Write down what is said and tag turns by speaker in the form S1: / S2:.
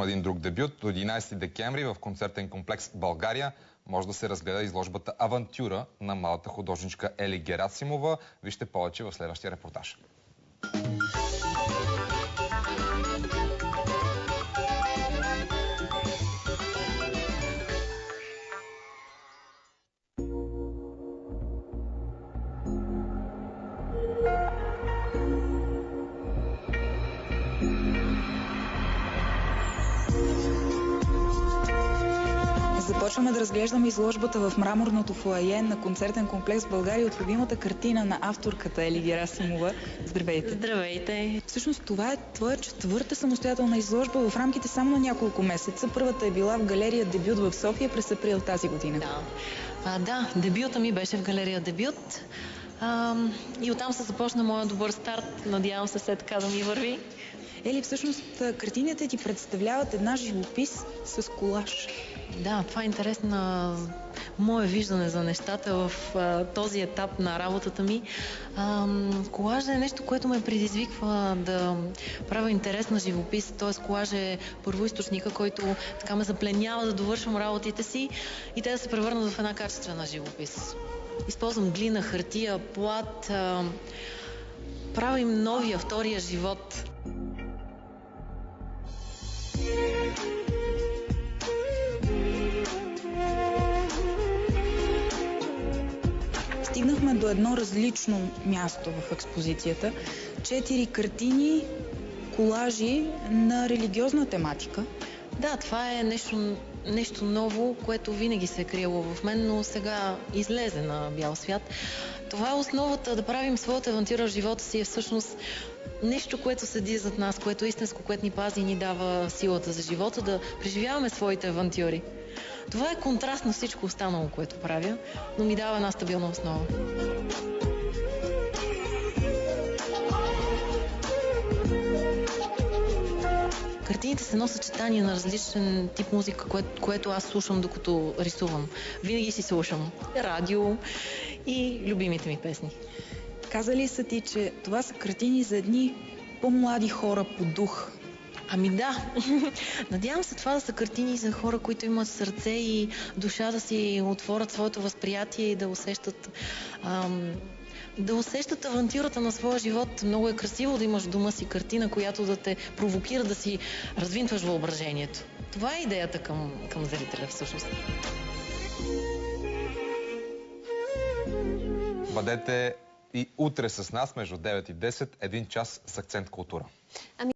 S1: Един друг дебют. До 11 декември в концертен комплекс България може да се разгледа изложбата "Авантюра" на младата художничка Ели Герасимова. Вижте повече в следващия репортаж.
S2: Започваме да разглеждаме изложбата в мраморното фоайе на концертен комплекс България от любимата картина на авторката Ели Герасимова. Здравейте!
S3: Здравейте!
S2: Всъщност това е твоя четвърта самостоятелна изложба в рамките само на няколко месеца. Първата е била в галерия "Дебют" в София през април тази година.
S3: Да, дебюта ми беше в галерия "Дебют". И оттам се започна моя добър старт. Надявам се все така да ми върви.
S2: Ели, всъщност картините ти представляват една живопис с колаж.
S3: Да, това е интересно мое виждане за нещата в този етап на работата ми. Колажа е нещо, което ме предизвиква да правя интересна живопис. Т.е. колаж е първоизточника, който така ме запленява да довършвам работите си и те да се превърнат в една качествена живопис. Използвам глина, хартия, плат. Правя им новия, втория живот.
S2: Стигнахме до едно различно място в експозицията. 4 картини, колажи на религиозна тематика.
S3: Да, това е нещо ново, което винаги се е криело в мен, но сега излезе на бял свят. Това е основата да правим своята авантюра в живота си, е всъщност нещо, което седи зад нас, което е истинско, което ни пази и ни дава силата за живота, да преживяваме своите авантюри. Това е контраст на всичко останало, което правя, но ми дава една стабилна основа. Картините са едно съчетание на различен тип музика, което аз слушам докато рисувам. Винаги си слушам радио и любимите ми песни.
S2: Казали са ти, че това са картини за едни по-млади хора по дух.
S3: Ами да, надявам се това да са картини за хора, които имат сърце и душа, да си отворят своето възприятие и да усещат авантюрата на своя живот. Много е красиво да имаш в дома си картина, която да те провокира да си развинтваш въображението. Това е идеята към зрителя всъщност.
S1: Бъдете и утре с нас между 9 и 10, един час с акцент култура.